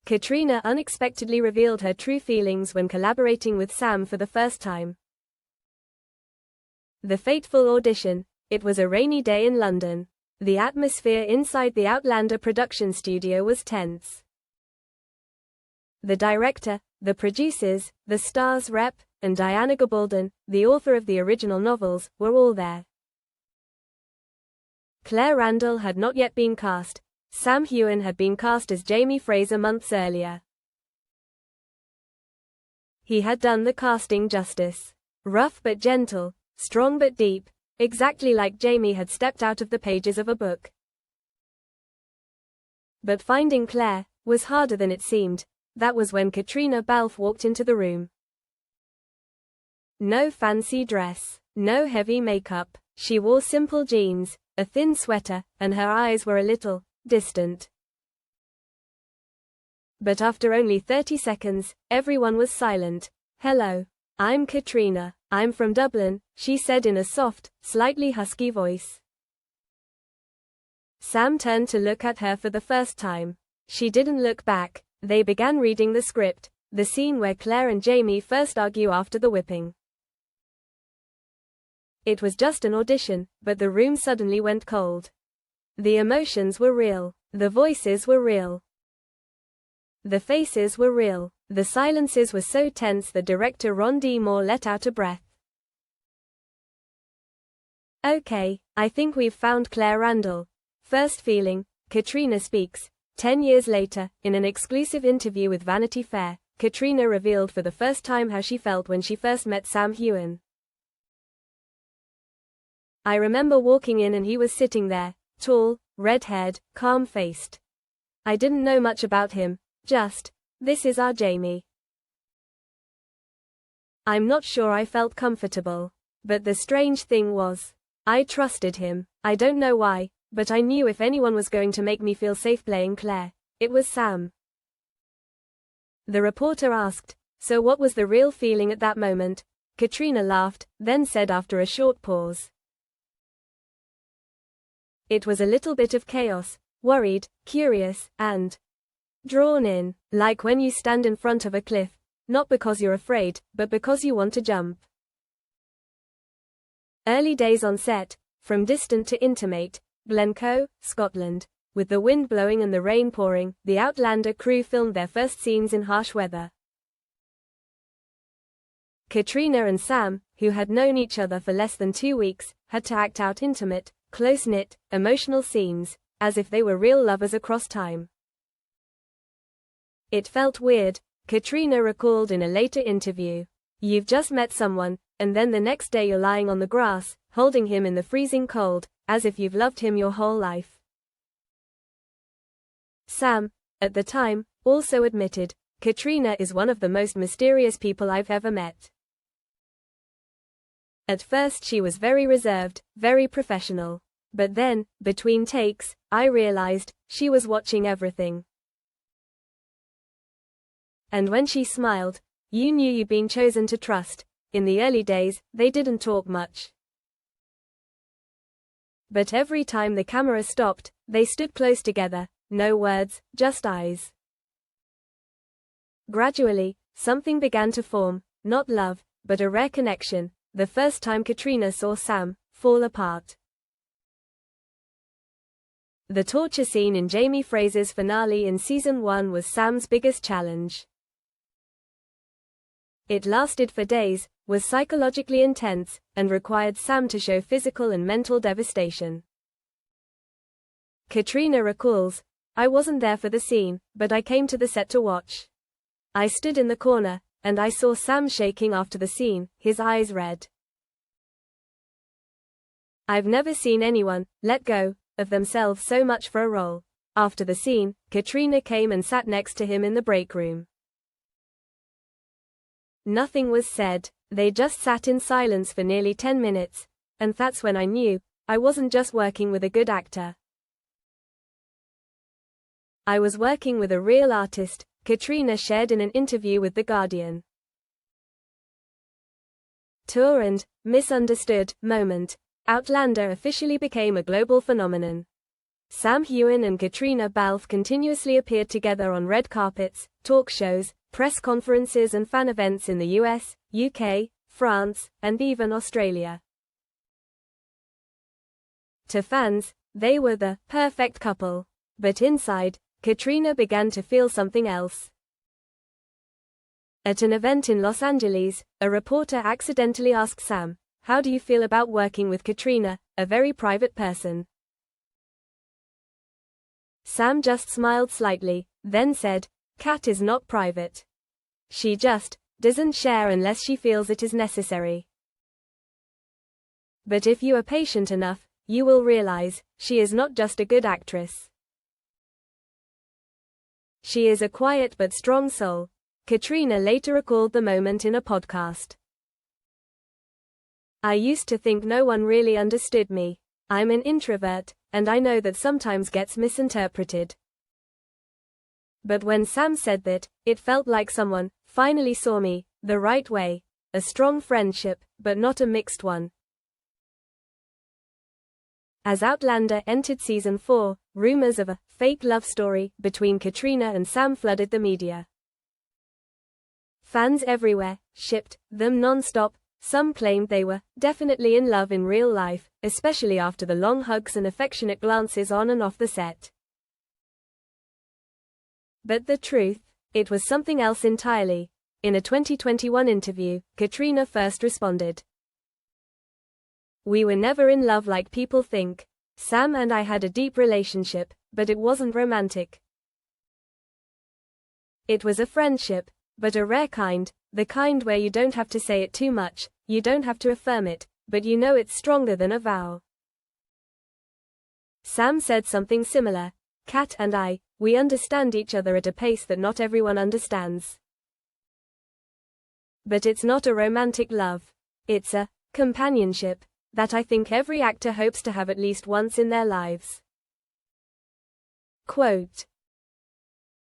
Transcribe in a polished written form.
Caitriona unexpectedly revealed her true feelings when collaborating with Sam for the first time. The fateful audition. It was a rainy day in London. The atmosphere inside the Outlander production studio was tense. The director, the producers, the stars rep, and Diana Gabaldon, the author of the original novels, were all there. Claire Randall had not yet been cast. Sam Heughan had been cast as Jamie Fraser months earlier. He had done the casting justice. Rough but gentle, strong but deep, exactly like Jamie had stepped out of the pages of a book. But finding Claire was harder than it seemed. That was when Caitriona Balfe walked into the room. No fancy dress, no heavy makeup. She wore simple jeans, a thin sweater, and her eyes were a little distant. But after only 30 seconds, everyone was silent. "Hello. I'm Caitriona. I'm from Dublin," she said in a soft, slightly husky voice. Sam turned to look at her for the first time. She didn't look back. They began reading the script, the scene where Claire and Jamie first argue after the whipping. It was just an audition, but the room suddenly went cold. The emotions were real. The voices were real. The faces were real. The silences were so tense that director Ron D. Moore let out a breath. "Okay, I think we've found Claire Randall." First feeling, Caitriona speaks. 10 years later, in an exclusive interview with Vanity Fair, Caitriona revealed for the first time how she felt when she first met Sam Heughan. "I remember walking in and he was sitting there, tall, red-haired, calm-faced. I didn't know much about him, just, this is our Jamie. I'm not sure I felt comfortable. But the strange thing was, I trusted him. I don't know why, but I knew if anyone was going to make me feel safe playing Claire, it was Sam." The reporter asked, "So what was the real feeling at that moment?" Caitriona laughed, then said after a short pause, "It was a little bit of chaos, worried, curious, and drawn in, like when you stand in front of a cliff, not because you're afraid, but because you want to jump." Early days on set, from distant to intimate, Glencoe, Scotland. With the wind blowing and the rain pouring, the Outlander crew filmed their first scenes in harsh weather. Caitriona and Sam, who had known each other for less than 2 weeks, had to act out intimate, close-knit, emotional scenes, as if they were real lovers across time. "It felt weird," Caitriona recalled in a later interview. "You've just met someone, and then the next day you're lying on the grass, holding him in the freezing cold, as if you've loved him your whole life." Sam, at the time, also admitted, "Caitriona is one of the most mysterious people I've ever met. At first she was very reserved, very professional. But then, between takes, I realized, she was watching everything. And when she smiled, you knew you'd been chosen to trust." In the early days, they didn't talk much. But every time the camera stopped, they stood close together, no words, just eyes. Gradually, something began to form, not love, but a rare connection, the first time Caitriona saw Sam fall apart. The torture scene in Jamie Fraser's finale in Season 1 was Sam's biggest challenge. It lasted for days, was psychologically intense, and required Sam to show physical and mental devastation. Caitriona recalls, "I wasn't there for the scene, but I came to the set to watch. I stood in the corner, and I saw Sam shaking after the scene, his eyes red. I've never seen anyone let go of themselves so much for a role." After the scene, Caitriona came and sat next to him in the break room. Nothing was said. They just sat in silence for nearly 10 minutes, and that's when I knew I wasn't just working with a good actor. I was working with a real artist, Caitriona shared in an interview with The Guardian. Tour and misunderstood moment. Outlander officially became a global phenomenon. Sam Heughan and Caitriona Balfe continuously appeared together on red carpets, talk shows, press conferences and fan events in the US, UK, France, and even Australia. To fans, they were the perfect couple. But inside, Caitriona began to feel something else. At an event in Los Angeles, a reporter accidentally asked Sam, "How do you feel about working with Caitriona, a very private person?" Sam just smiled slightly, then said, "Cat is not private. She just doesn't share unless she feels it is necessary. But if you are patient enough, you will realize, she is not just a good actress. She is a quiet but strong soul." Caitriona later recalled the moment in a podcast. "I used to think no one really understood me. I'm an introvert, and I know that sometimes gets misinterpreted. But when Sam said that, it felt like someone finally saw me the right way. A strong friendship, but not a mixed one." As Outlander entered season 4, rumors of a fake love story between Caitriona and Sam flooded the media. Fans everywhere shipped them non-stop. Some claimed they were definitely in love in real life, especially after the long hugs and affectionate glances on and off the set. But the truth, it was something else entirely. In a 2021 interview, Caitriona first responded, "We were never in love like people think. Sam and I had a deep relationship, but it wasn't romantic. It was a friendship, but a rare kind, the kind where you don't have to say it too much, you don't have to affirm it, but you know it's stronger than a vow." Sam said something similar, "Cat and I, we understand each other at a pace that not everyone understands. But it's not a romantic love. It's a companionship that I think every actor hopes to have at least once in their lives." Quote,